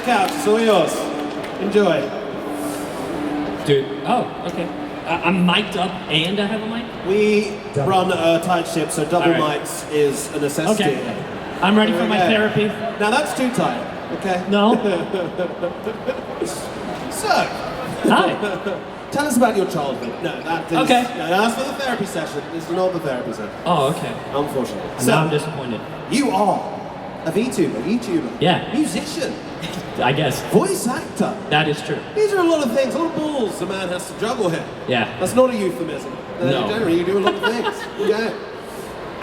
couch, it's all yours. Enjoy. Dude, oh, okay. I'm mic'd up and I have a mic? We run a tight ship, so double right. mics is a necessity. Okay. I'm ready for my therapy. Now that's too tight, okay? No. So, Hi. tell us about your childhood. No, that is, Okay. no, that's for the therapy session. This is not the therapy session, Oh, okay. unfortunately. Now I'm disappointed. You are a VTuber, YouTuber, Yeah. musician, I guess. voice actor. That is true. These are a lot of things, a lot of balls a man has to juggle here. Yeah. That's not a euphemism. No. Generally, you do a lot of things. Yeah.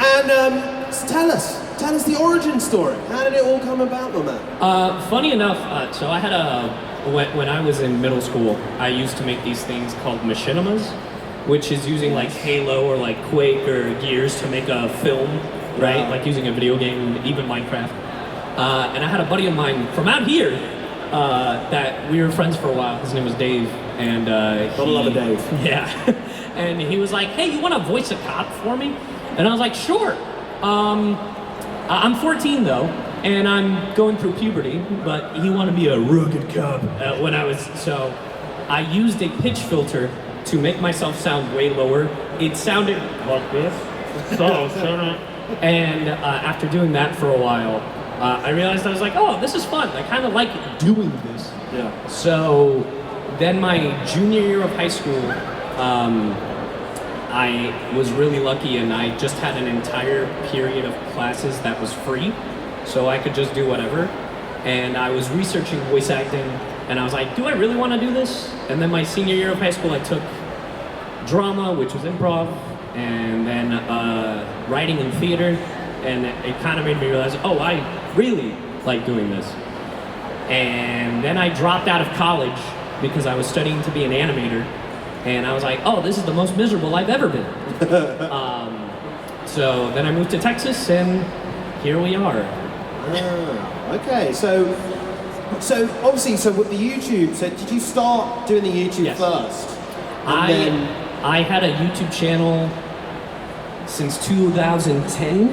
And tell us the origin story. How did it all come about, my man? Funny enough, so I had when I was in middle school, I used to make these things called machinimas, which is using like Halo or like Quake or Gears to make a film, right? Wow. Like using a video game, even Minecraft. And I had a buddy of mine from out here that we were friends for a while. His name was Dave, and Gotta love a Dave. Yeah, and he was like, "Hey, you want to voice a cop for me?" And I was like, "Sure." I'm 14 though, and I'm going through puberty, but he wanted me a rugged cop when I was, so I used a pitch filter to make myself sound way lower. It sounded like this, and after doing that for a while, I realized I was like, oh, this is fun. I kind of like doing this. Yeah. So then my junior year of high school, I was really lucky and I just had an entire period of classes that was free, so I could just do whatever. And I was researching voice acting, and I was like, do I really want to do this? And then my senior year of high school, I took drama, which was improv, and then writing and theater, and it kind of made me realize, oh, I really like doing this. And then I dropped out of college because I was studying to be an animator. And I was like, oh, this is the most miserable I've ever been. So then I moved to Texas, and here we are. Okay, so obviously, so with the YouTube, so did you start doing the YouTube Yes. first? I had a YouTube channel since 2010.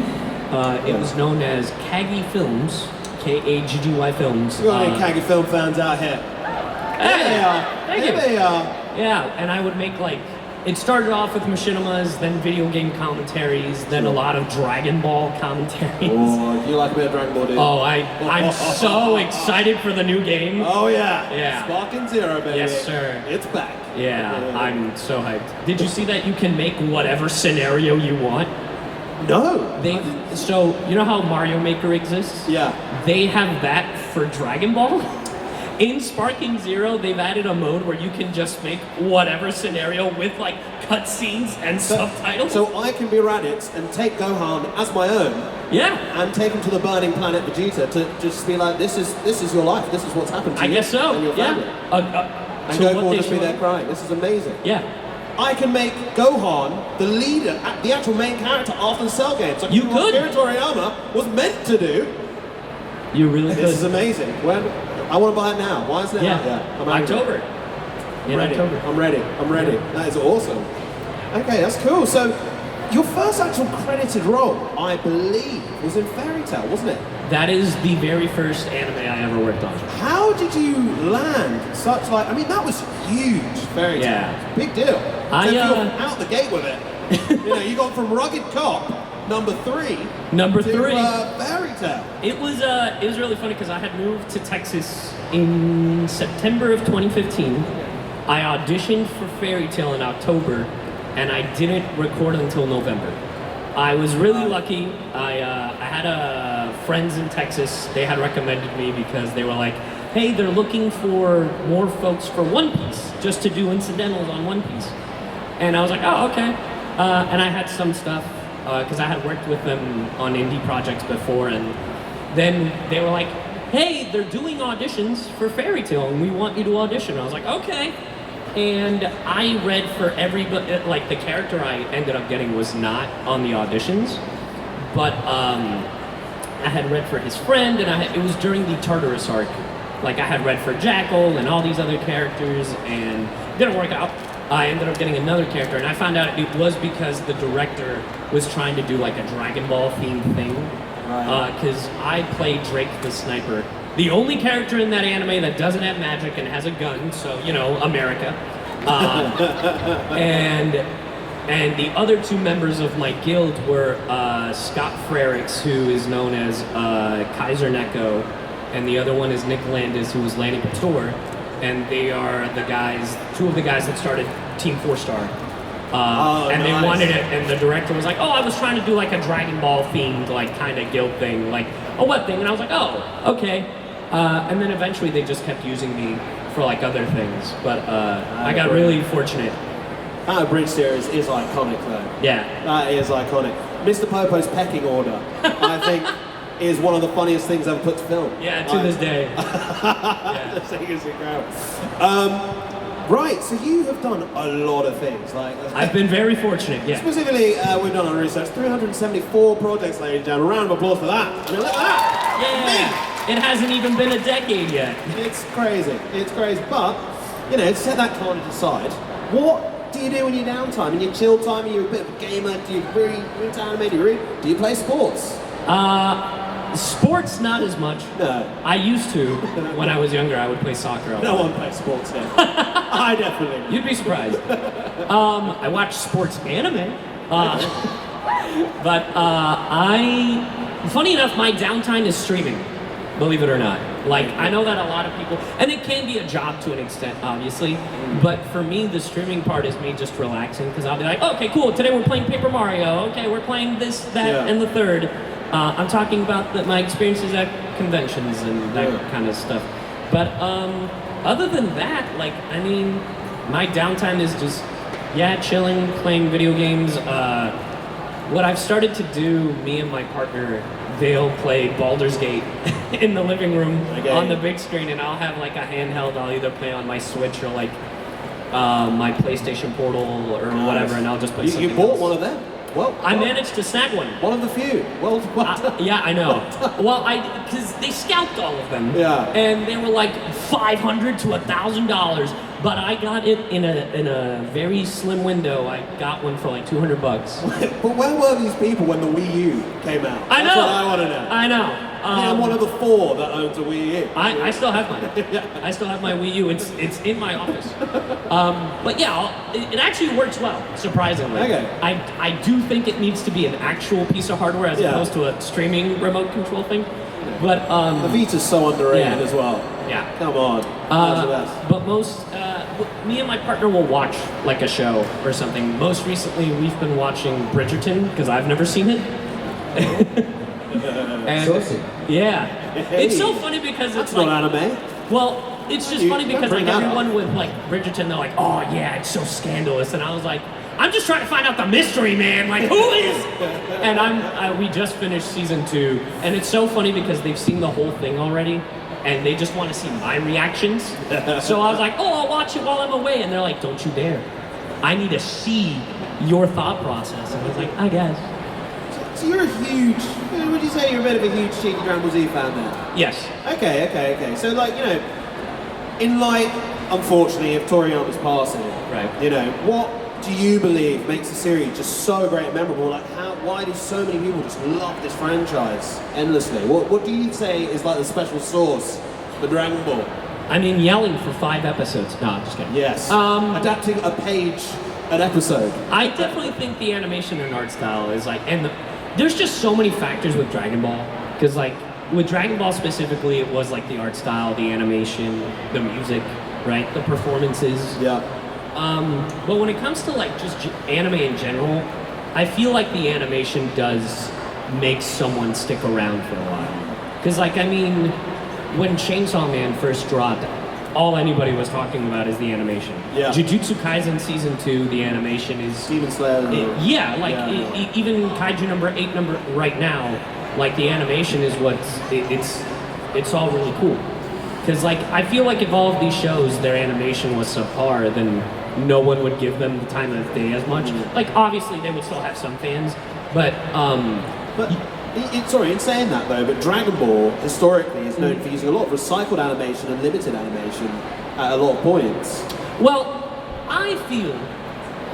It was known as Kaggy Films, Kaggy Films. We got any Kaggy film fans out here? There they are. Thank There you. they are. Yeah, and I would make like, it started off with machinimas, then video game commentaries, then a lot of Dragon Ball commentaries. Oh, you like a bit of Dragon Ball, dude? Oh, I'm so excited for the new game. Oh yeah. Yeah. Sparking Zero, baby. Yes, sir. It's back. Yeah, I'm so hyped. Did you see that you can make whatever scenario you want? No. So, you know how Mario Maker exists? Yeah. They have that for Dragon Ball. In Sparking Zero, they've added a mode where you can just make whatever scenario with like cutscenes and subtitles. So I can be Raditz and take Gohan as my own yeah, and take him to the burning planet Vegeta to just be like, this is your life. This is what's happened to I you guess so. and your family. Yeah. And So Goku what will they just be showed- there crying. This is amazing. Yeah. I can make Gohan the leader, the actual main character after the Cell games. So I can You do what could. Akira Toriyama was meant to do. You really This is could. amazing. When I want to buy it now. Why isn't it out yet? Yeah. I'm angry. October. I'm In ready. October. I'm ready. I'm ready. That is awesome. Okay, that's cool. So, your first actual credited role, I believe, was in Fairy Tail, wasn't it? That is the very first anime I ever worked on. How did you land such like? I mean, that was huge. Fairy Tail. Yeah. Big deal. I, so if you're out the gate with it. You know, you got from Rugged Cop, number 3. Number to, 3. Fairy Tail. It was really funny because I had moved to Texas in September of 2015. I auditioned for Fairy Tail in October, and I didn't record until November. I was really lucky. I had friends in Texas. They had recommended me because they were like, hey, they're looking for more folks for One Piece, just to do incidentals on One Piece. And I was like, oh, okay. And I had some stuff, because I had worked with them on indie projects before, and then they were like, hey, they're doing auditions for Fairy Tail, and we want you to audition. I was like, okay. And I read for everybody, like the character I ended up getting was not on the auditions, but I had read for his friend, and it was during the Tartarus arc. Like I had read for Jackal and all these other characters, and it didn't work out. I ended up getting another character, and I found out it was because the director was trying to do like a Dragon Ball themed thing. Because I played Drake the Sniper The only character in that anime that doesn't have magic and has a gun, so, you know, America. And the other two members of my guild were Scott Frericks, who is known as Kaiser Neko, and the other one is Nick Landis, who was Lanny Pator. And they are the guys, two of the guys that started Team 4-Star. And they wanted it, and the director was like, oh, I was trying to do like a Dragon Ball themed, like kind of guild thing, like a web thing. And I was like, oh, okay. And then eventually they just kept using me for like other things. But I got really fortunate. That bridge there is iconic though. Yeah. That is iconic. Mr. Popo's pecking order, I think, is one of the funniest things ever put to film. Yeah, to this day. The thing is incredible. Right, so you have done a lot of things. Like I've been very fortunate, yeah. Specifically, we've done our research, 374 projects, ladies and gentlemen. A round of applause for that. I mean, look at that. Yeah. It hasn't even been a decade yet. It's crazy. It's crazy. But, you know, set that carnage aside. What do you do in your downtime? In your chill time? Are you a bit of a gamer? Do you really into anime? Do you play sports? Sports, not as much. No. I used to. When I was younger, I would play soccer. No one plays sports here. I definitely. You'd be surprised. I watch sports anime. But funny enough, my downtime is streaming, believe it or not. Like, I know that a lot of people, and it can be a job to an extent, obviously, but for me, the streaming part is me just relaxing, because I'll be like, okay, cool, today we're playing Paper Mario, okay, we're playing this, that, and the third. I'm talking about my experiences at conventions and that kind of stuff. But other than that, like, I mean, my downtime is just, chilling, playing video games. What I've started to do, me and my partner, they'll play Baldur's Gate in the living room on the big screen, and I'll have like a handheld. I'll either play on my Switch or like my PlayStation Portal or whatever, and I'll just play something You bought else. one of them? Well, I managed to snag one. One of the few. Well yeah, I know. Well, because they scalped all of them. Yeah. And they were like $500 to $1,000, but I got it in a very slim window. I got one for like $200. But where were these people when the Wii U came out? I know. That's what I want to know. I know. I'm one of the 4 that owns a Wii U. I still have mine. I still have my Wii U. It's in my office. But yeah, it actually works well, surprisingly. Okay. I do think it needs to be an actual piece of hardware as opposed to a streaming remote control thing. But the Vita's so underrated as well. Yeah. Come on. But me and my partner will watch like a show or something. Most recently, we've been watching Bridgerton because I've never seen it. It's so funny because it's not like anime. Well, it's just funny because like everyone with like Bridgerton, they're like, oh yeah, it's so scandalous, and I was like, I'm just trying to find out the mystery, man. Like, who is? And we just finished season 2, and it's so funny because they've seen the whole thing already, and they just want to see my reactions. So I was like, oh, I'll watch it while I'm away, and they're like, don't you dare. I need to see your thought process. And I was like, I guess. So you're a huge, would you say you're a bit of a huge Cheeky Dragon Ball Z fan then? Yes. Okay. So like, you know, in light, unfortunately, of Toriyama's passing, right? You know, what do you believe makes the series just so great and memorable? Like, why do so many people just love this franchise endlessly? What do you say is like the special sauce for Dragon Ball? I mean, yelling for 5 episodes. No, I'm just kidding. Yes. Adapting a page an episode. I definitely think the animation and art style is like, there's just so many factors with Dragon Ball. Because like, with Dragon Ball specifically, it was like the art style, the animation, the music, right? The performances. Yeah. But when it comes to like just anime in general, I feel like the animation does make someone stick around for a while. Because like, I mean, when Chainsaw Man first dropped, all anybody was talking about is the animation. Yeah. Jujutsu Kaisen Season 2, the animation is... Demon Slayer. Even Kaiju number 8 right now, like the animation is it's all really cool. Because like, I feel like if all of these shows, their animation was subpar, then no one would give them the time of day as much. Like, obviously they would still have some fans, but sorry, in saying that though, but Dragon Ball historically is known for using a lot of recycled animation and limited animation at a lot of points. Well, I feel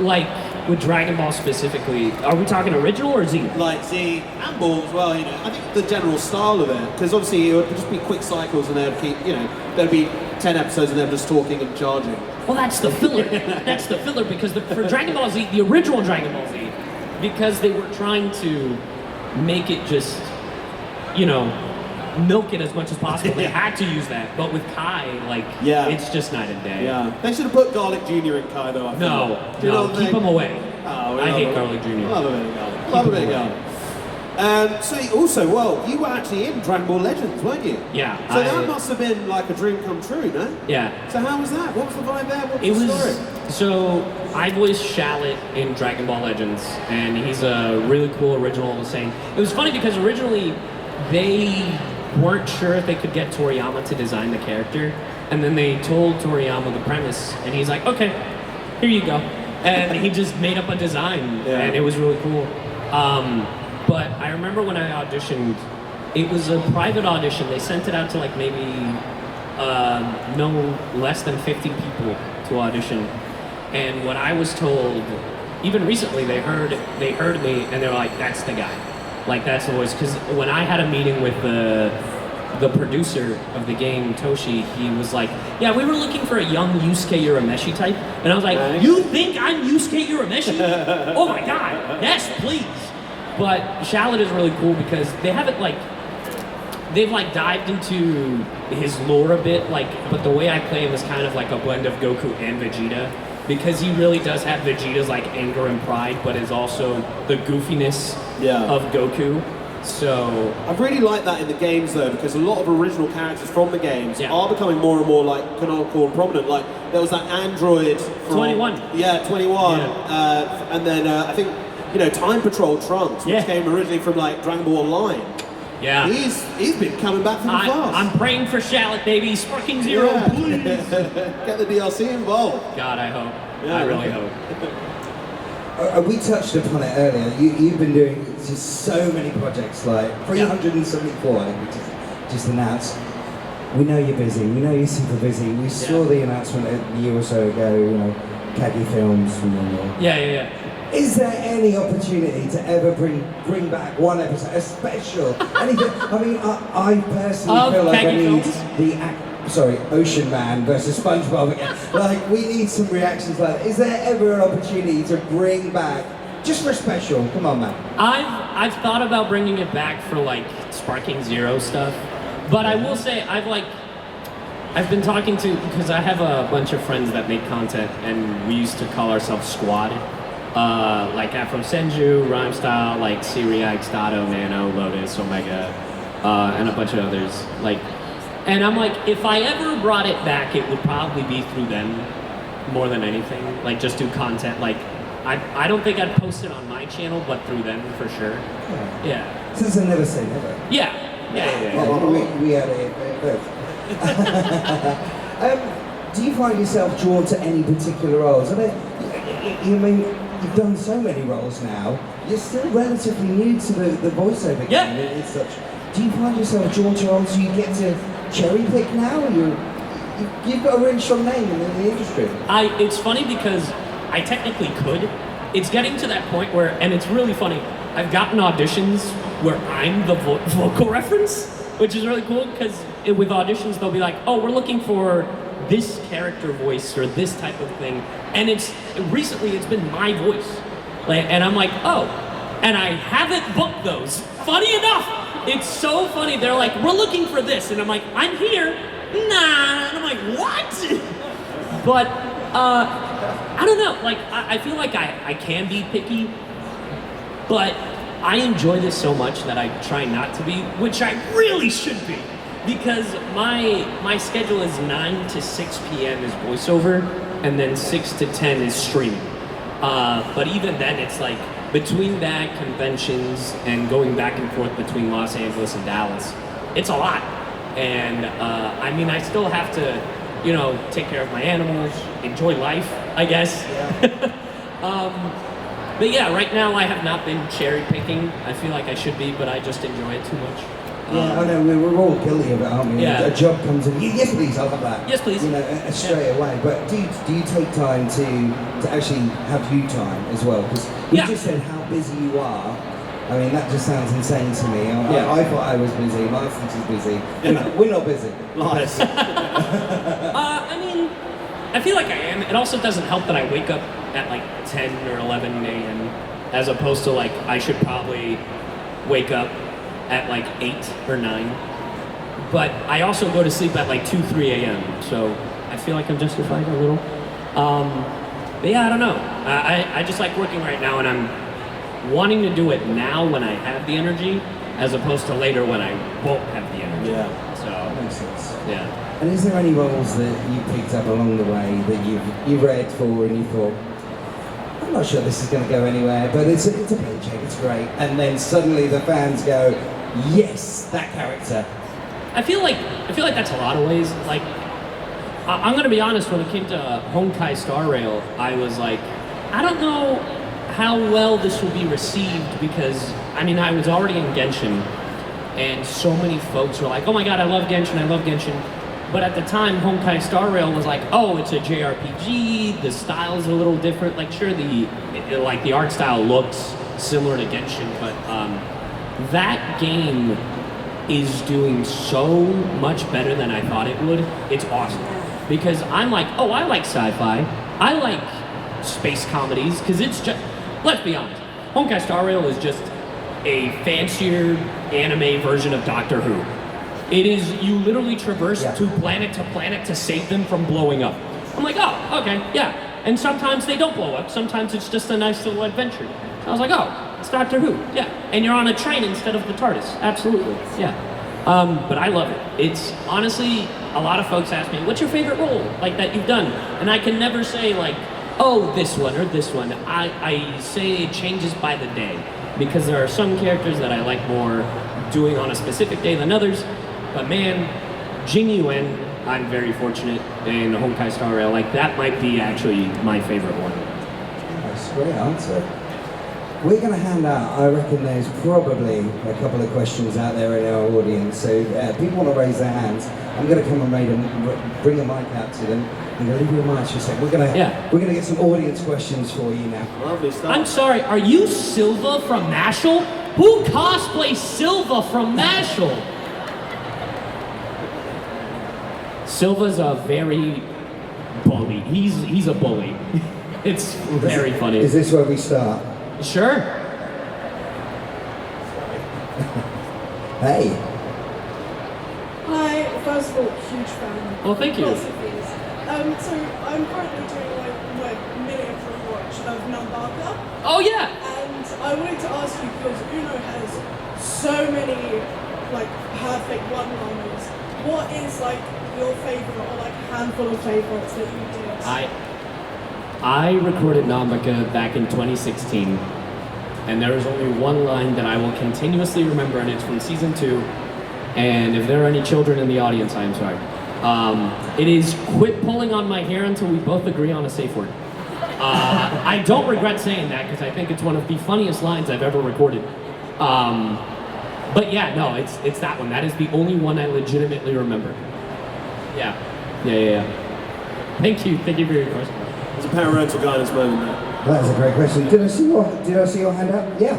like with Dragon Ball specifically, are we talking original or Z? Like Z and Ball as well, you know. I think the general style of it, because obviously it would just be quick cycles and they'd keep, you know, there'd be 10 episodes and they're just talking and charging. Well, that's the filler. That's the filler because for Dragon Ball Z, the original Dragon Ball Z, because they were trying to make it just, you know, milk it as much as possible. They had to use that, but with Kai, like, it's just night and day. Yeah, they should have put Garlic Jr. in Kai though. No, keep him away. Oh, I hate Garlic Jr. Love a bit of Garlic. Love a bit of Garlic. So also, well, you were actually in Dragon Ball Legends, weren't you? Yeah. So that must have been like a dream come true, no? Yeah. So how was that? What was the vibe there? What was the story? So I voiced Shallot in Dragon Ball Legends, and he's a really cool original saying. It was funny because originally they weren't sure if they could get Toriyama to design the character, and then they told Toriyama the premise, and he's like, okay, here you go. And he just made up a design, and it was really cool. But I remember when I auditioned, it was a private audition. They sent it out to like maybe no less than 50 people to audition. And what I was told, even recently, they heard me and they were like, "That's the guy, like that's the voice." Because when I had a meeting with the producer of the game, Toshi, he was like, "Yeah, we were looking for a young Yusuke Urameshi type," and I was like, "You think I'm Yusuke Urameshi? Oh my god, yes, please." But Shallot is really cool because they haven't they've dived into his lore a bit, but the way I play him is kind of like a blend of Goku and Vegeta, because he really does have Vegeta's anger and pride, but is also the goofiness of Goku. So I really like that in the games though, because a lot of original characters from the games are becoming more and more canonical and prominent. Like there was that android from 21. Yeah, 21. And then I think, you know, Time Patrol Trunks, which came originally from Dragon Ball Online. Yeah. He's been coming back from the past. I'm praying for Shallot, baby. Sparking Zero, please. Get the DLC involved. God, I hope. I really hope. We touched upon it earlier. You've been doing just so many projects, like 374, I think we just announced. We know you're busy. We know you're super busy. We saw the announcement a year or so ago, you know, Kagi Films from Yeah. Is there any opportunity to ever bring back one episode, a special, anything? I mean, I personally feel like I need Ocean Man versus SpongeBob again. We need some reactions like that. Is there ever an opportunity to bring back, just for a special? Come on, man. I've thought about bringing it back for Sparking Zero stuff, but I will say I've been talking to, because I have a bunch of friends that make content, and we used to call ourselves Squad. Afro Senju, Rhyme Style, Siri, Stato, Nano, Lotus, Omega, and a bunch of others. And I'm if I ever brought it back, it would probably be through them more than anything. Just do content. I don't think I'd post it on my channel, but through them for sure. Yeah. Since I never say never. Yeah. We had it first. Do you find yourself drawn to any particular roles? You've done so many roles now. You're still relatively new to the voiceover game and such. Do you find yourself drawn to roles you get to cherry pick now? You've got a really strong name in the industry. It's funny because I technically could. It's getting to that point where, and it's really funny, I've gotten auditions where I'm the vocal reference, which is really cool because with auditions they'll be like, oh, we're looking for this character voice or this type of thing, and recently it's been my voice, and I'm like, oh, and I haven't booked those. Funny enough, it's so funny. They're like, we're looking for this, and I'm like, I'm here. Nah, and I'm like, what? But I don't know. I feel like I can be picky, but I enjoy this so much that I try not to be, which I really should be. Because my schedule is 9 to 6 p.m. is voiceover, and then 6 to 10 is streaming. But even then, it's between that, conventions, and going back and forth between Los Angeles and Dallas, it's a lot. And I still have to, take care of my animals, enjoy life, I guess. But yeah, right now I have not been cherry picking. I feel like I should be, but I just enjoy it too much. Yeah, I know, we're all guilty of it, aren't we? Yeah. A job comes in, yes please, I'll have that. Yes, please. You know, straight away. But do you take time to actually have you time as well? Because you just said how busy you are. I mean, that just sounds insane to me. I thought I was busy, my is busy. We're not busy. Lies. I mean, I feel like I am. It also doesn't help that I wake up at like 10 or 11 a.m. as opposed to like I should probably wake up at like 8 or 9. But I also go to sleep at like 2, 3 a.m. So I feel like I'm justified a little. But yeah, I don't know. I just like working right now, and I'm wanting to do it now when I have the energy, as opposed to later when I won't have the energy. Yeah. So That makes sense. yeah. And is there any roles that you picked up along the way that you read for and you thought, I'm not sure this is going to go anywhere, but it's a paycheck, it's great. And then suddenly the fans go, yes, that character. I feel like that's a lot of ways. Like, I'm gonna be honest. When it came to Honkai Star Rail, I was like, I don't know how well this will be received because I mean I was already in Genshin, and so many folks were like, oh my god, I love Genshin, I love Genshin. But at the time, Honkai Star Rail was like, oh, it's a JRPG. The style's a little different. Like, sure, the art style looks similar to Genshin, but that game is doing so much better than I thought it would. It's awesome. Because I'm like, oh, I like sci-fi. I like space comedies, because it's just, let's be honest, Honkai Star Rail is just a fancier anime version of Doctor Who. It is, you literally traverse to planet to save them from blowing up. I'm like, oh, okay, yeah. And sometimes they don't blow up. Sometimes it's just a nice little adventure. I was like, oh, it's Doctor Who, yeah. And you're on a train instead of the TARDIS, absolutely, yeah. But I love it. It's honestly, a lot of folks ask me, what's your favorite role like that you've done? And I can never say like, oh, this one or this one. I say it changes by the day, because there are some characters that I like more doing on a specific day than others. But man, Jing Yuan, I'm very fortunate in Honkai Star Rail. Like, that might be actually my favorite one. That's a great answer. We're going to hand out, I reckon there's probably a couple of questions out there in our audience. So people want to raise their hands. I'm going to come and bring a mic out to them. I'm going to leave you a mic for a second. We're going to get some audience questions for you now. Lovely stuff. I'm sorry, are you Silva from Mashal? Who cosplays Silva from Mashal? Silva's a very bully. He's a bully. It's very funny. Is this where we start? Sure. Hey. Hi, first of all, huge fan. Well, thank you. Lots of these. So I'm currently doing my miniature watch of Nambaka. Oh yeah. And I wanted to ask you, because Uno has so many like perfect one-liners. What is like your favorite, or like handful of favorites that you did? I recorded Nambaka back in 2016, and there is only one line that I will continuously remember, and it's from season 2. And if there are any children in the audience, I am sorry. It is, quit pulling on my hair until we both agree on a safe word. I don't regret saying that, because I think it's one of the funniest lines I've ever recorded. But yeah, no, it's that one. That is the only one I legitimately remember. Yeah. Thank you for your question. It's a parental guidance moment there. That is a great question. Did I see your hand up? Yeah.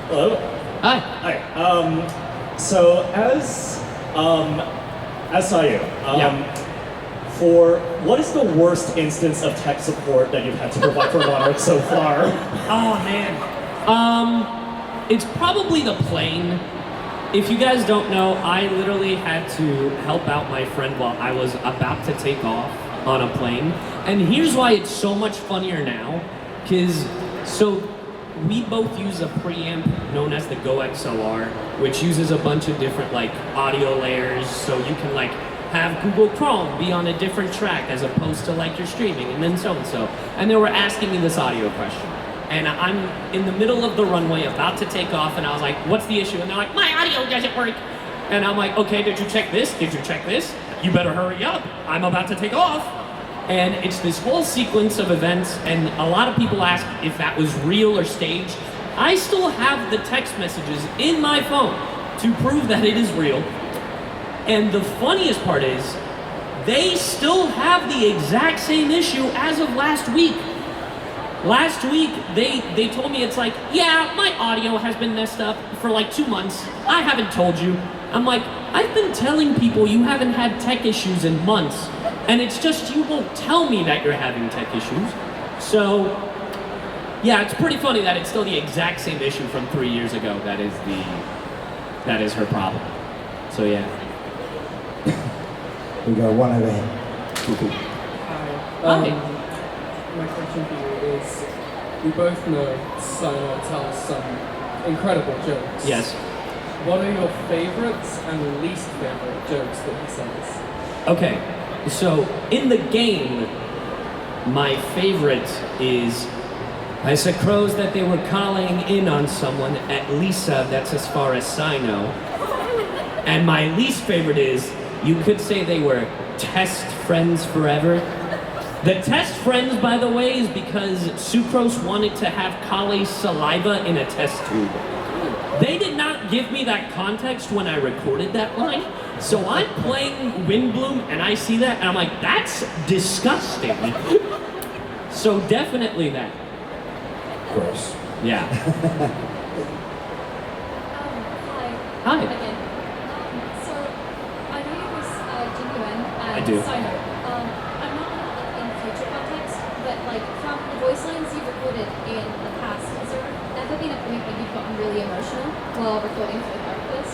Hello. Hi. Hi. So as Sayu, for what is the worst instance of tech support that you've had to provide for Monarch so far? Oh man. It's probably the plane. If you guys don't know, I literally had to help out my friend while I was about to take off on a plane. And here's why it's so much funnier now, because we both use a preamp known as the Go XLR, which uses a bunch of different like audio layers, so you can like have Google Chrome be on a different track as opposed to like you're streaming, and then so and so. And they were asking me this audio question. And I'm in the middle of the runway about to take off, and I was like, what's the issue? And they're like, my audio doesn't work. And I'm like, okay, did you check this? Did you check this? You better hurry up. I'm about to take off. And it's this whole sequence of events, and a lot of people ask if that was real or staged. I still have the text messages in my phone to prove that it is real. And the funniest part is, they still have the exact same issue as of last week. Last week, they told me it's like, yeah, my audio has been messed up for like 2 months. I haven't told you. I'm like, I've been telling people you haven't had tech issues in months, and it's just you won't tell me that you're having tech issues. So, yeah, it's pretty funny that it's still the exact same issue from 3 years ago that is her problem. So yeah. We go one over here. Hi. My question for you is, we both know Sino tells some incredible jokes. Yes. What are your favorites and least favorite jokes that he says? Okay, so in the game, my favorite is, I suppose that they were calling in on someone at Lisa, that's as far as I know. And my least favorite is, you could say they were test friends forever. The test friends, by the way, is because Sucrose wanted to have Kale's saliva in a test tube. They did not give me that context when I recorded that line, so I'm playing Windbloom and I see that and I'm like, that's disgusting. So definitely that. Gross. Yeah. Hi. Hi. Again. So, I know you use genuine and I do. Sino. I'm not in future context, but like from the voice lines you've recorded in the past, has there ever been a point when you've gotten really emotional while recording for the characters?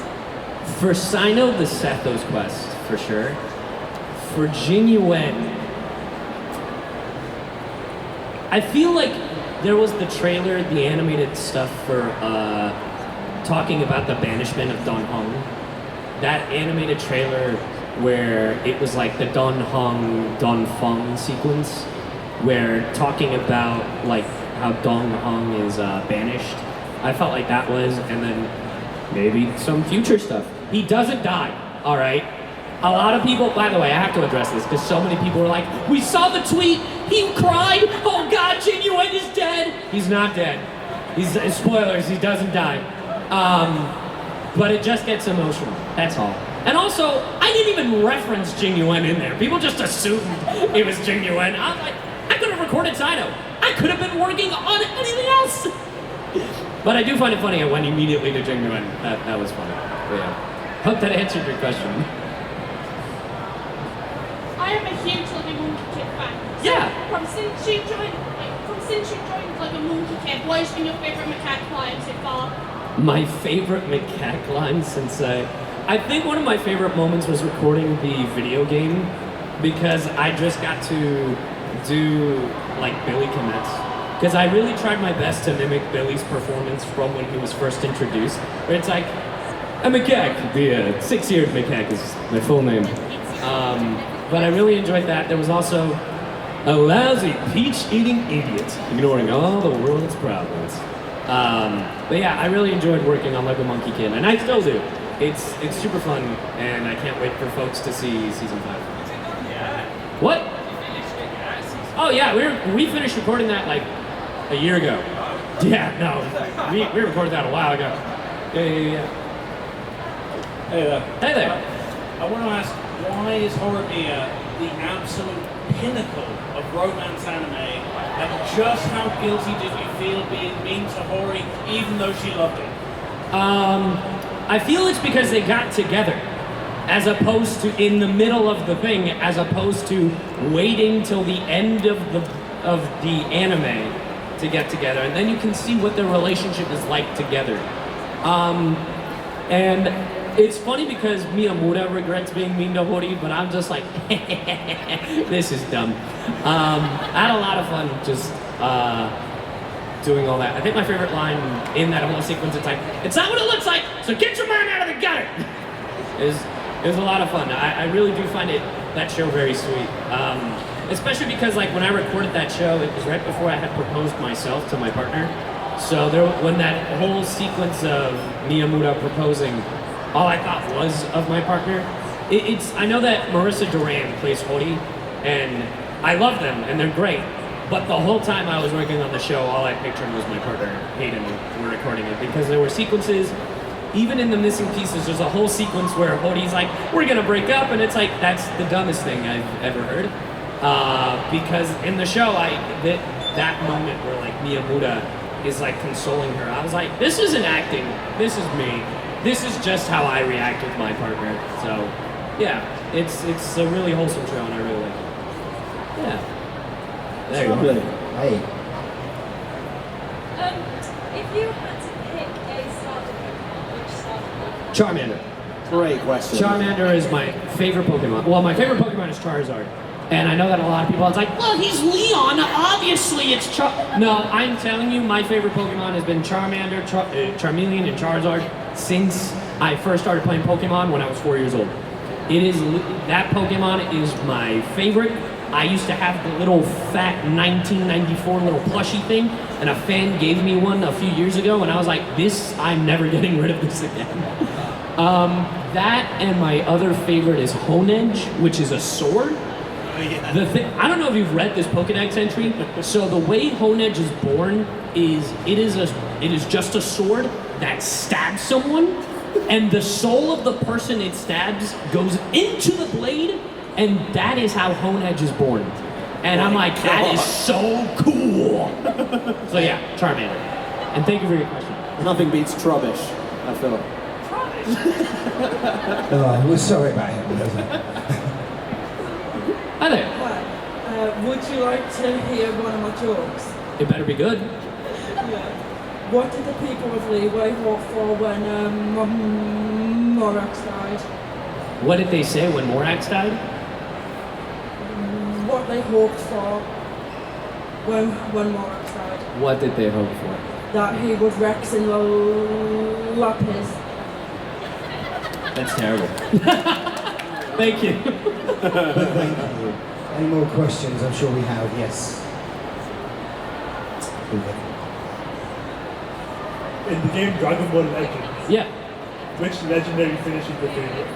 For Sino, the Sethos quest, for sure. For Genuine, I feel like there was the trailer, the animated stuff for talking about the banishment of Don Hong. That animated trailer where it was like the Don Hong, Don Feng sequence, where talking about like how Don Hong is banished. I felt like that was, and then maybe some future stuff. He doesn't die, all right? A lot of people, by the way, I have to address this because so many people were like, we saw the tweet, he cried, oh God, Genuine is dead. He's not dead. Spoilers, he doesn't die. But it just gets emotional, that's all. And also, I didn't even reference Genuine in there. People just assumed it was Genuine. I could have recorded Sino. I could have been working on anything else. But I do find it funny I went immediately to Genuine. That was funny. But yeah. Hope that answered your question. I am a huge Lovely Monkey Kid fan. So Yeah. Since you joined Lovely Monkey Kid, what has been your favourite macaque line so far? My favorite macaque line since I think one of my favorite moments was recording the video game because I just got to do like Billy Commets. Because I really tried my best to mimic Billy's performance from when he was first introduced. Where it's like, a macaque, the six-eared macaque is my full name. But I really enjoyed that. There was also a lousy peach-eating idiot, ignoring all the world's problems. But yeah, I really enjoyed working on Lego Monkey Kid, and I still do. It's super fun, and I can't wait for folks to see season 5. What? Oh yeah, we finished recording that like a year ago. Yeah, no, we recorded that a while ago. Yeah. Hey there. Hey there. I want to ask, why is Horimiya the absolute pinnacle of romance anime? And just how guilty did you feel being mean to Hori, even though she loved it? I feel it's because they got together, as opposed to in the middle of the thing, as opposed to waiting till the end of the anime to get together, and then you can see what their relationship is like together. And it's funny because Miyamura regrets being mean to Hori, but I'm just like, this is dumb. I had a lot of fun just doing all that. I think my favorite line in that whole sequence is like, it's not what it looks like, so get your mind out of the gutter! It was a lot of fun. I really do find that show very sweet. Especially because like when I recorded that show, it was right before I had proposed myself to my partner. So when that whole sequence of Miyamura proposing, all I thought was of my partner. I know that Marissa Duran plays Hori, and I love them, and they're great. But the whole time I was working on the show, all I pictured was my partner, Hayden, when we were recording it. Because there were sequences even in the missing pieces, there's a whole sequence where Hori's like, we're gonna break up, and it's like, that's the dumbest thing I've ever heard. Because in the show, that moment where like Miyamura is like consoling her, I was like, this isn't acting, this is me. This is just how I react with my partner. So, yeah, it's a really wholesome show, and I really like it. Yeah. There you go. Hey. If you had to pick a starter Pokemon, which starter Pokemon? Charmander. Great question. Charmander is my favorite Pokemon. Well, my favorite Pokemon is Charizard. And I know that a lot of people are like, well, he's Leon, obviously it's No, I'm telling you, my favorite Pokemon has been Charmander, Charmeleon, and Charizard since I first started playing Pokemon when I was 4 years old. That Pokemon is my favorite. I used to have the little fat 1994 little plushie thing, and a fan gave me one a few years ago, and I was like, I'm never getting rid of this again. That and my other favorite is Honedge, which is a sword. I don't know if you've read this Pokedex entry. So the way Honedge is born is it is just a sword that stabs someone, and the soul of the person it stabs goes into the blade, and that is how Honedge is born. And I'm like, that is so cool. So yeah, Charmander. And thank you for your question. Nothing beats Trubbish, I feel. Oh, we're sorry about him. Hi there. Hi. Would you like to hear one of my jokes? It better be good. Yeah. What did the people of Leeway hope for when Morax died? What did they say when Morax died? What they hoped for when Morax died. What did they hope for? That he would Rex in Lapis. That's terrible. Thank you. Thank you. Any more questions? I'm sure we have. Yes. In the game Dragon Ball Legends, Yeah. which legendary finish is your favorite?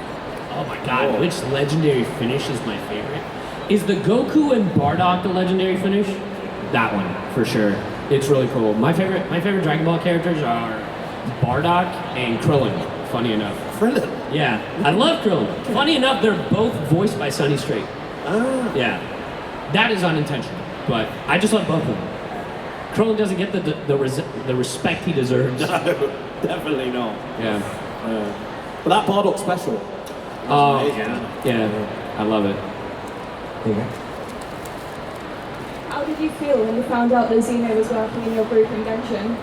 Oh my god, which legendary finish is my favorite? Is the Goku and Bardock the legendary finish? That one, for sure. It's really cool. My favorite Dragon Ball characters are Bardock and Krillin, funny enough. Krillin? Yeah, I love Krillin. Funny enough, they're both voiced by Sonny Strait. Ah. Yeah. That is unintentional, but I just love both of them. Krillin doesn't get the respect he deserves. No, definitely not. Yeah. But that Bardock special. Oh, amazing. yeah. I love it. There you go. How did you feel when you found out that Xeno was working in your group in Genshin?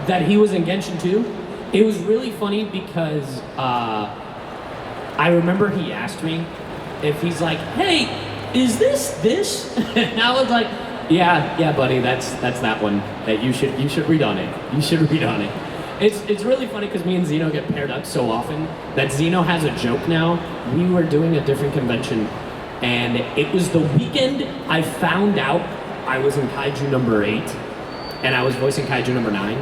That he was in Genshin too? It was really funny because I remember he asked me if he's like, hey, is this? And I was like, yeah, buddy, that's that one. That you should read on it. You should read on it. It's really funny because me and Xeno get paired up so often that Xeno has a joke now. We were doing a different convention, and it was the weekend I found out I was in Kaiju number 8, and I was voicing Kaiju number 9,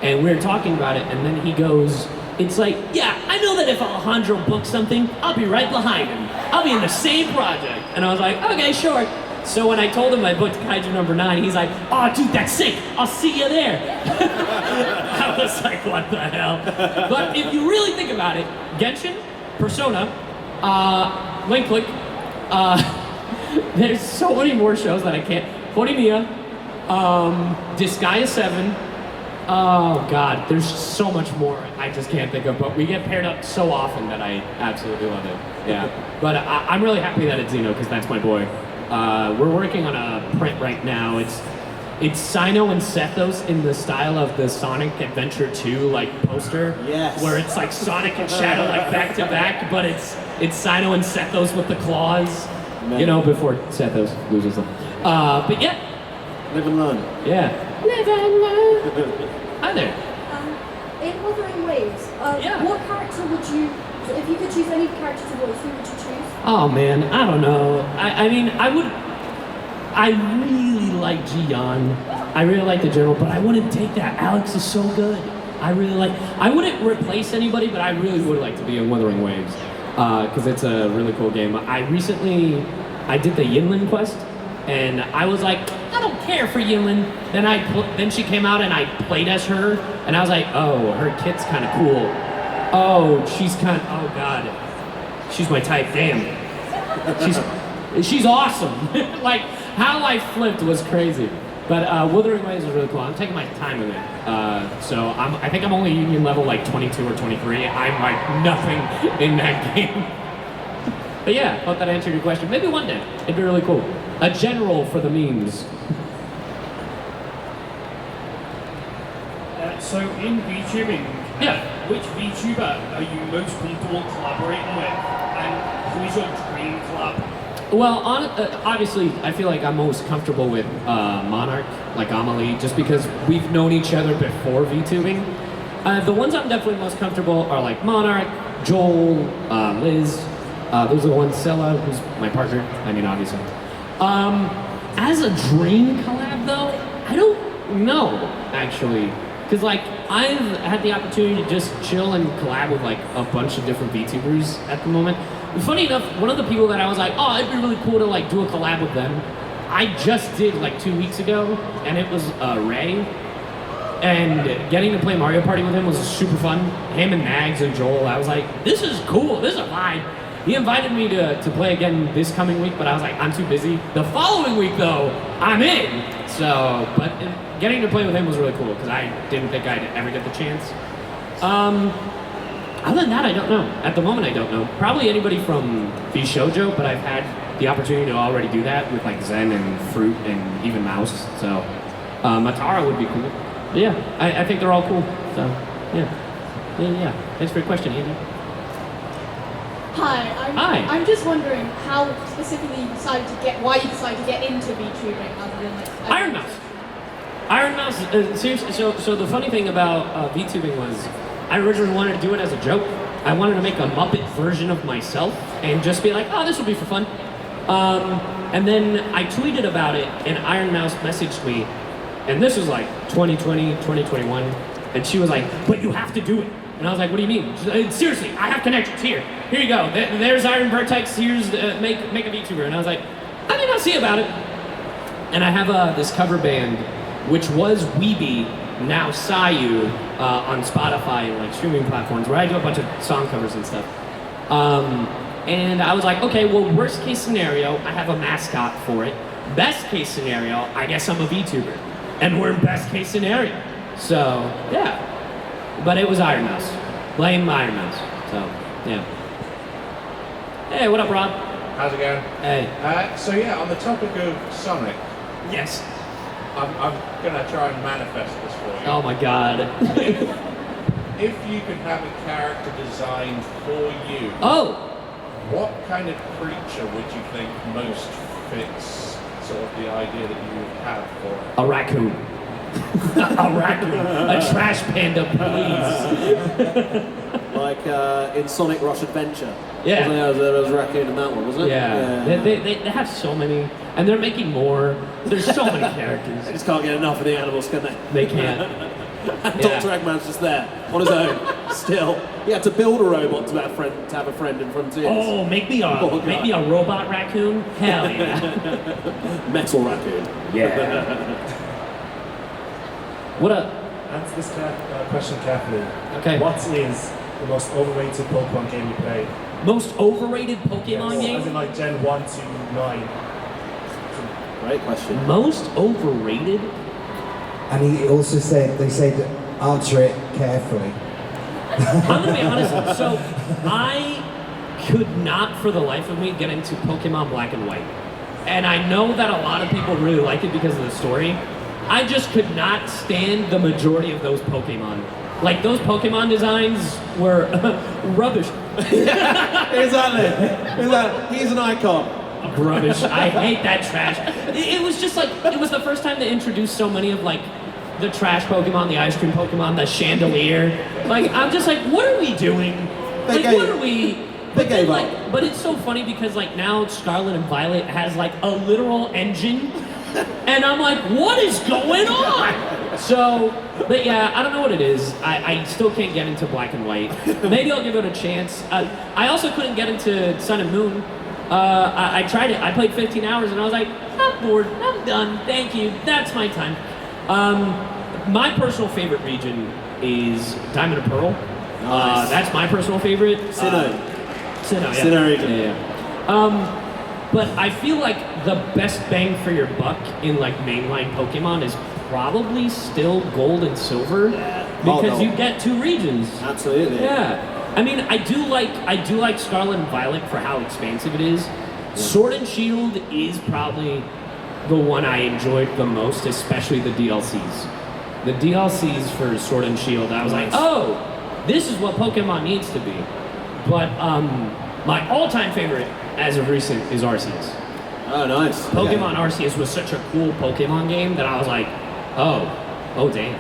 and we were talking about it, and then he goes, it's like, yeah, I know that if Alejandro books something, I'll be right behind him. I'll be in the same project. And I was like, okay, sure. So when I told him I booked Kaiju number 9, he's like, oh, dude, that's sick. I'll see you there. I was like, what the hell? But if you really think about it, Genshin, Persona, Link Click, there's so many more shows that I can't. Horimiya, Disgaea 7. Oh God, there's so much more I just can't think of. But we get paired up so often that I absolutely love it. Yeah. But I'm really happy that it's Xeno because that's my boy. We're working on a print right now. It's Sino and Sethos in the style of the Sonic Adventure 2 like poster. Yes. Where it's like Sonic and Shadow like back to back, but it's Sino and Sethos with the claws. Man. You know, before Sethos loses them. But yeah. Live and learn. Yeah. Live and learn. Hi there. In Wuthering Waves, what character would you, if you could choose any character to voice, who would you choose? Oh man, I don't know. I mean, I really like Ji-Yeon. I really like the general, but I wouldn't take that. Alex is so good. I wouldn't replace anybody, but I really would like to be in Wuthering Waves. Because it's a really cool game. I did the Yinlin quest, and I was like, I don't care for Yinlin. Then she came out and I played as her, And I was like, oh, her kid's kind of cool. Oh, oh God, she's my type, damn. She's awesome. Like, how I flipped was crazy. But Wuthering Waves is really cool. I'm taking my time with it. So I think I'm only union level like 22 or 23. I'm like nothing in that game. But yeah, hope that answered your question. Maybe one day. It'd be really cool. A general for the memes. So in VTubing, which VTuber are you most comfortable collaborating with? And who's your dream collab? Well, obviously, I feel like I'm most comfortable with Monarch, like Amelie, just because we've known each other before VTubing. The ones I'm definitely most comfortable are like Monarch, Joel, Liz. Those are the ones, Sella, who's my partner, I mean, obviously. As a dream collab, though, I don't know, actually. Because, like, I've had the opportunity to just chill and collab with, like, a bunch of different VTubers at the moment. Funny enough, one of the people that I was like, oh, it'd be really cool to, like, do a collab with them, I just did, like, 2 weeks ago, and it was Ray. And getting to play Mario Party with him was super fun. Him and Nags and Joel, I was like, this is cool, this is a vibe. He invited me to play again this coming week, but I was like, I'm too busy. The following week, though, I'm in. So, but getting to play with him was really cool, because I didn't think I'd ever get the chance. Other than that, I don't know. At the moment, I don't know. Probably anybody from V-Shoujo, but I've had the opportunity to already do that with like Zen and Fruit and even Mouse. So, Matara would be cool. But yeah, I think they're all cool. So, yeah. Thanks for your question, Andy. Hi. I'm just wondering how specifically you decided to why you decided to get into VTubing other than like Iron Mouse. Iron Mouse. Seriously. So the funny thing about VTubing was, I originally wanted to do it as a joke. I wanted to make a Muppet version of myself and just be like, oh, this will be for fun. And then I tweeted about it, and Iron Mouse messaged me, and this was like 2020, 2021, and she was like, but you have to do it. And I was like, what do you mean? Seriously, I have connections here. Here you go. There's Iron Vertex. Here's make a VTuber. And I was like, I think I'll see about it. And I have this cover band, which was Weeby, now Sayu, on Spotify and like streaming platforms, where I do a bunch of song covers and stuff. And I was like, okay, well, worst case scenario, I have a mascot for it. Best case scenario, I guess I'm a VTuber. And we're in best case scenario. So, yeah. But it was Iron Mouse. Blame Iron Mouse. So, yeah. Hey, what up, Rob? How's it going? Hey. So yeah, on the topic of Sonic. Yes. I'm gonna try and manifest this for you. Oh my God. If you could have a character designed for you. Oh. What kind of creature would you think most fits sort of the idea that you would have for it? A raccoon. A raccoon. A trash panda, please. Like in Sonic Rush Adventure. Yeah. There was a raccoon in that one, wasn't it? Yeah. They have so many, and they're making more. There's so many characters. They just can't get enough of the animals, can they? They can't. And Dr. Eggman's just there, on his own, still. He had to build a robot to have a friend in Frontiers. Oh, make me a robot raccoon? Hell yeah. Metal raccoon. Yeah. What up? Answer this question carefully. Okay. What is the most overrated Pokemon game you play? Most overrated Pokemon game? As in like Gen 1 to 9. Great question. Most overrated? And he also said, they said, answer it carefully. I'm gonna be honest, so I could not for the life of me get into Pokemon Black and White. And I know that a lot of people really like it because of the story. I just could not stand the majority of those Pokemon. Like, those Pokemon designs were rubbish. Exactly. He's an icon. Rubbish. I hate that trash. It was just like, it was the first time they introduced so many of like the trash Pokemon, the ice cream Pokemon, the chandelier. Like, I'm just like, what are we doing? But it's so funny because like now Scarlet and Violet has like a literal engine. And I'm like, what is going on? So, but yeah, I don't know what it is. I still can't get into Black and White. Maybe I'll give it a chance. I also couldn't get into Sun and Moon. I tried it. I played 15 hours and I was like, I'm bored. I'm done. Thank you. That's my time. My personal favorite region is Diamond and Pearl. Nice. That's my personal favorite. Sinnoh. Sinnoh, yeah. Sinnoh region. Yeah. But I feel like the best bang for your buck in like mainline Pokemon is probably still Gold and Silver, because you get 2 regions. Absolutely. Yeah. I mean, I do like Scarlet and Violet for how expansive it is. Sword and Shield is probably the one I enjoyed the most, especially the DLCs. The DLCs for Sword and Shield, I was like, oh, this is what Pokemon needs to be. But my all-time favorite, as of recent, is Arceus. Oh, nice. Pokemon Arceus was such a cool Pokemon game that I was like, oh damn.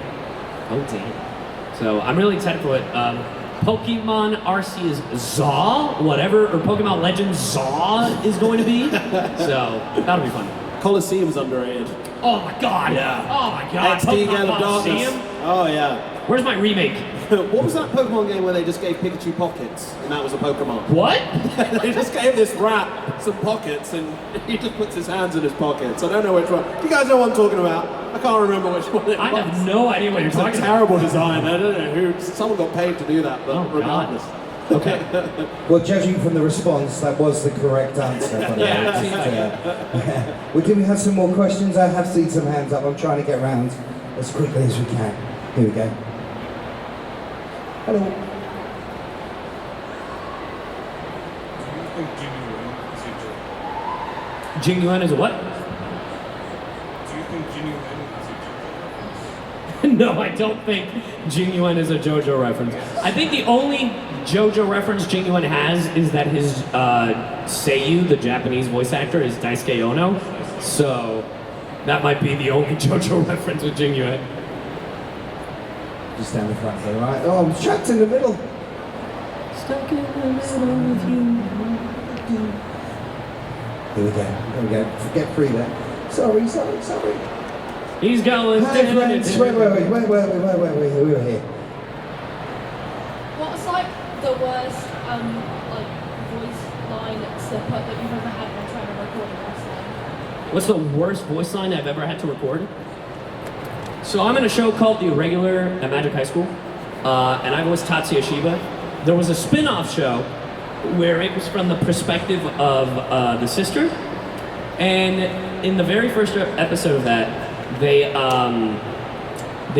So I'm really excited for it. Pokemon Arceus Zaw, whatever, or Pokemon Legends Zaw is going to be. So that'll be fun. Colosseum's underrated. Oh my god. Yeah. Oh my god. XD Gale of Darkness. Colosseum? Oh yeah. Where's my remake? What was that Pokemon game where they just gave Pikachu pockets and that was a Pokemon? What? They just gave this rat some pockets and he just puts his hands in his pockets. I don't know which one. Do you guys know what I'm talking about? I can't remember which one it was. I have no idea what you're talking It's a about. terrible design. I don't know who. Someone got paid to do that, but regardless. Okay. Well, judging from the response, that was the correct answer. By the way. Yeah. Well, do we have some more questions? I have seen some hands up. I'm trying to get around as quickly as we can. Here we go. Hello. Do you think Jing Yuan is a joke? Jing Yuan is a what? Do you think Jing Yuan is a joke? No, I don't think Jing Yuan is a JoJo reference. I think the only JoJo reference Jing Yuan has is that his Seiyu, the Japanese voice actor, is Daisuke Ono. So that might be the only JoJo reference with Jing Yuan. Just down the front there, right? Oh, I'm trapped in the middle. Stuck in the middle with you. Here we go. Get free there. Sorry. He's going. Hi friends. Wait. We were here. What's like the worst like voice line slip up that you've ever had when trying to record a voice line? What's the worst voice line I've ever had to record? So I'm in a show called The Irregular at Magic High School, and I voiced Tatsuya Shiba. There was a spin-off show where it was from the perspective of the sister, and in the very first episode of that, they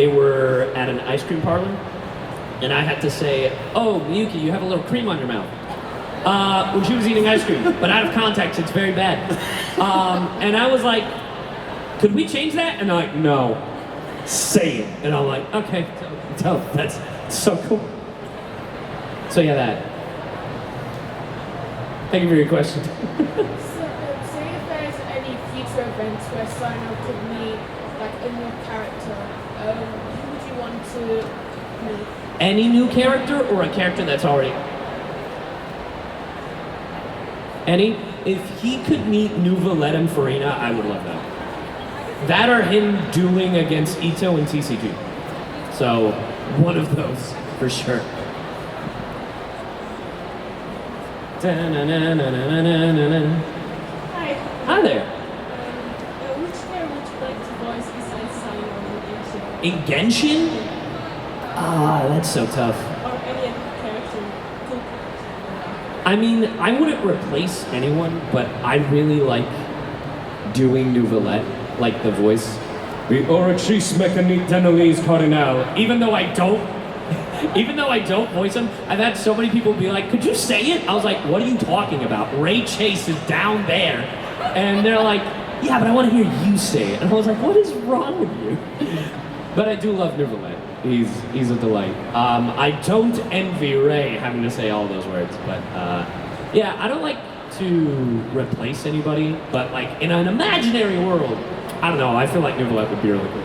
were at an ice cream parlor, and I had to say, "Oh, Miyuki, you have a little cream on your mouth." When she was eating ice cream, but out of context, it's very bad. And I was like, "Could we change that?" And they're like, "No, say it." And I'm like, "Okay, that's so cool." So yeah, that. Thank you for your question. So, say if there's any future events where Sino could meet like a new character, who would you want to meet? Any new character or a character that's already? Any? If he could meet Nuva and Farina, I would love that. That or him dueling against Ito and TCG. So, one of those, for sure. Hi. Hi there. Which character would you like to voice besides Sino in Genshin? In Genshin? Ah, that's so tough. Or any other character, cool character? I mean, I wouldn't replace anyone, but I really like doing Nouvellette, like the voice. Even though I don't voice him, I've had so many people be like, "Could you say it?" I was like, "What are you talking about? Ray Chase is down there." And they're like, "Yeah, but I want to hear you say it." And I was like, "What is wrong with you?" But I do love Nouvellette. He's a delight. I don't envy Ray having to say all those words, but yeah, I don't like to replace anybody, but like in an imaginary world, I don't know, I feel like Nouvellette would be really cool.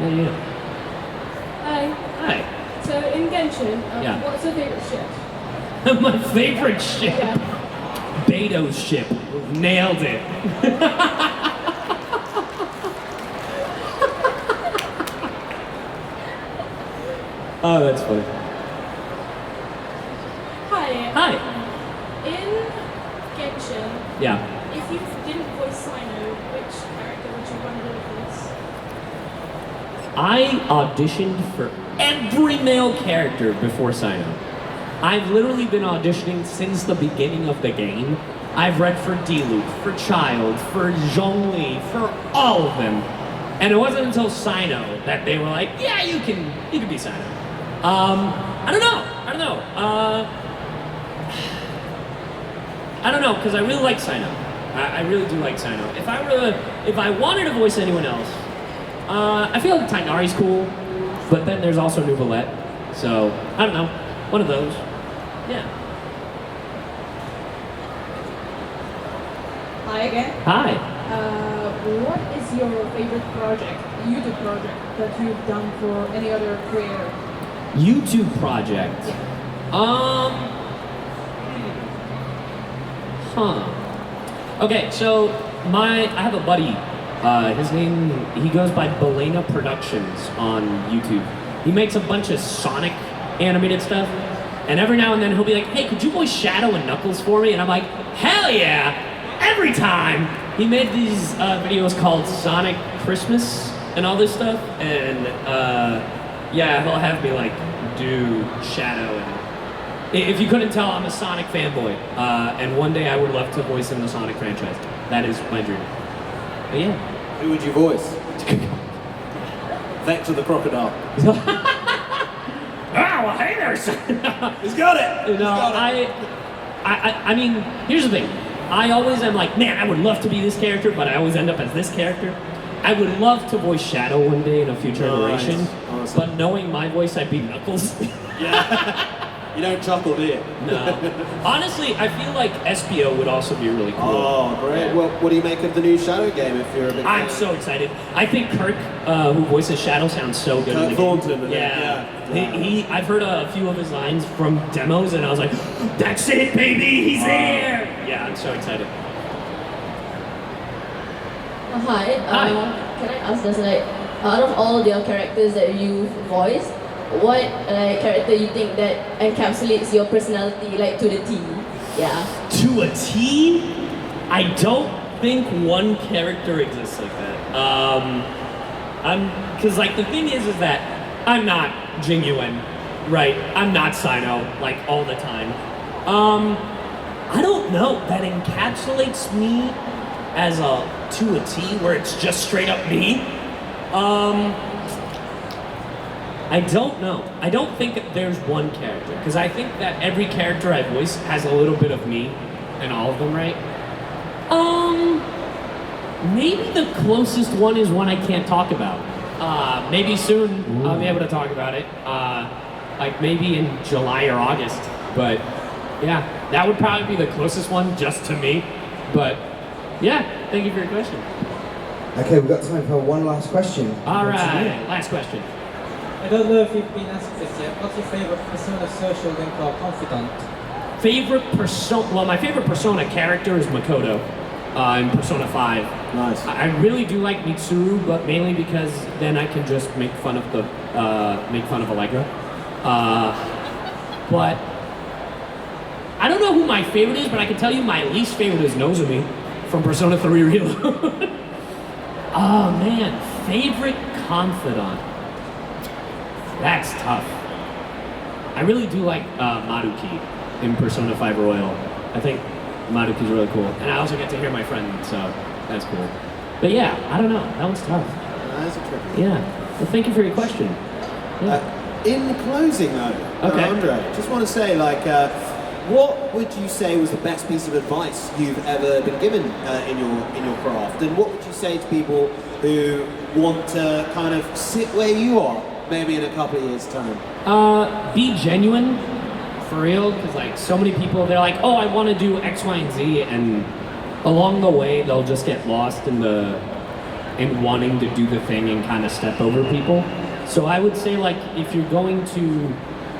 Yeah. Hi. Hi. So in Genshin, Yeah. what's your favorite ship? My favorite ship. Yeah. Beto's ship. Nailed it. Oh, that's funny. Hi. Hi. In Genshin, Yeah. if you didn't voice Sino, which character would you want to voice? I auditioned for every male character before sign-up. I've literally been auditioning since the beginning of the game. I've read for Diluc, for Child, for Zhongli, for all of them. And it wasn't until Sino that they were like, yeah, you can be Sino. I don't know. I don't know, because I really like Sino. I really do like Sino. If I wanted to voice anyone else, I feel like Tainari's cool, but then there's also Nuvolette. So, I don't know. One of those. Yeah. Hi again. Hi. What is your favorite project, YouTube project, that you've done for any other creator? YouTube project? Yeah. Okay, so I have a buddy. He goes by Belena Productions on YouTube. He makes a bunch of Sonic animated stuff. And every now and then he'll be like, hey, could you voice Shadow and Knuckles for me? And I'm like, hell yeah, every time. He made these videos called Sonic Christmas and all this stuff. And yeah, he'll have me like do Shadow. And if you couldn't tell, I'm a Sonic fanboy. And one day I would love to voice in the Sonic franchise. That is my dream. But yeah. Who would you voice? Vector the Crocodile. Ah, well, hey there, son. He's got it. No, I mean, here's the thing. I always am like, man, I would love to be this character, but I always end up as this character. I would love to voice Shadow one day in a future iteration, but knowing my voice, I'd be Knuckles. Yeah. You don't chuckle, do you? No. Honestly, I feel like SPO would also be really cool. Oh, great. Yeah. Well, what do you make of the new Shadow game if you're a big fan? I'm so excited. I think Kirk, who voices Shadow, sounds so good. Kirk Thornton. Yeah. I've heard a few of his lines from demos, and I was like, that's it, baby, he's there! Yeah, I'm so excited. Hi. Can I ask this, like, out of all the characters that you voiced, what character you think that encapsulates your personality, like, to the T? Yeah. To a T? I don't think one character exists like that. Because like the thing is that I'm not genuine, right? I'm not Sino, like, all the time. I don't know, that encapsulates me as to a T, where it's just straight up me. I don't know. I don't think that there's one character, because I think that every character I voice has a little bit of me in all of them, right? Maybe the closest one is one I can't talk about. Maybe soon I'll be able to talk about it. Like maybe in July or August. But yeah, that would probably be the closest one just to me. But yeah, thank you for your question. Okay, we've got time for one last question. All right, last question. I don't know if you've been asked this yet. What's your favorite Persona social link or confidant? Favorite Persona? Well, my favorite Persona character is Makoto in Persona 5. Nice. I really do like Mitsuru, but mainly because then I can just make fun of Allegra. But I don't know who my favorite is, but I can tell you my least favorite is Nozomi from Persona 3 Reload. Oh man, favorite confidant. That's tough. I really do like Maruki in Persona 5 Royal. I think Maruki's really cool. And I also get to hear my friend, so that's cool. But yeah, I don't know. That one's tough. That's a tricky. Yeah. Well, thank you for your question. Yeah. In closing though, Andre, just want to say, like, what would you say was the best piece of advice you've ever been given in your craft? And what would you say to people who want to kind of sit where you are, maybe in a couple of years' time? Be genuine, for real, because like so many people, they're like, oh, I want to do X, Y, and Z, and along the way, they'll just get lost in wanting to do the thing and kind of step over people. So I would say, like, if you're going to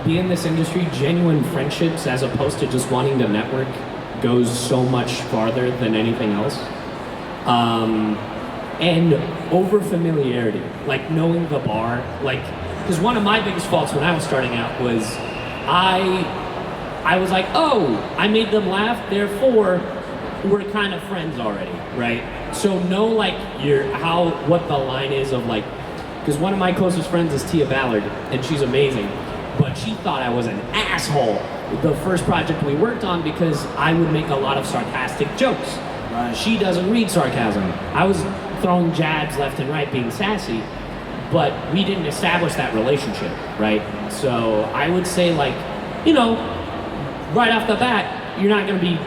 be in this industry, genuine friendships as opposed to just wanting to network goes so much farther than anything else. And over familiarity, like knowing the bar, like, because one of my biggest faults when I was starting out was I was like, oh, I made them laugh, therefore we're kind of friends already, right? So know like what the line is of like because one of my closest friends is Tia Ballard, and she's amazing. But she thought I was an asshole the first project we worked on because I would make a lot of sarcastic jokes. Right. She doesn't read sarcasm. I was throwing jabs left and right, being sassy, but we didn't establish that relationship, right? So I would say, like, you know, right off the bat, you're not going to be,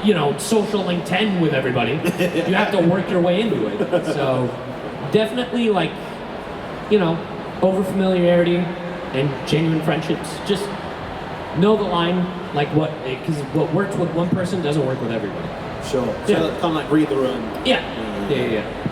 you know, social link 10 with everybody. You have to work your way into it. So definitely, like, you know, over familiarity and genuine friendships. Just know the line, like because what works with one person doesn't work with everybody. Sure. Yeah. So kind of like read the room. Yeah.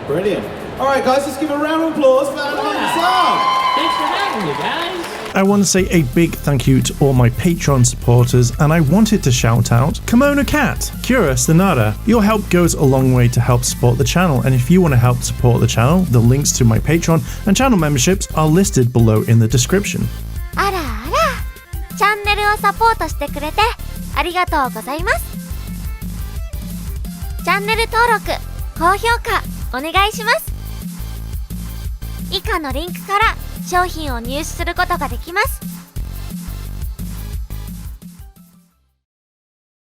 Brilliant. All right, guys, let's give a round of applause for Alejandro Saab. Thanks for having me, guys. I want to say a big thank you to all my Patreon supporters, and I wanted to shout out Kimono Cat, Kira Stanada. Your help goes a long way to help support the channel, and if you want to help support the channel, the links to my Patreon and channel memberships are listed below in the description. あらあら、チャンネルをサポートしてくれてありがとうございます。チャンネル登録、高評価お願いします。以下のリンクから商品を入手することができます。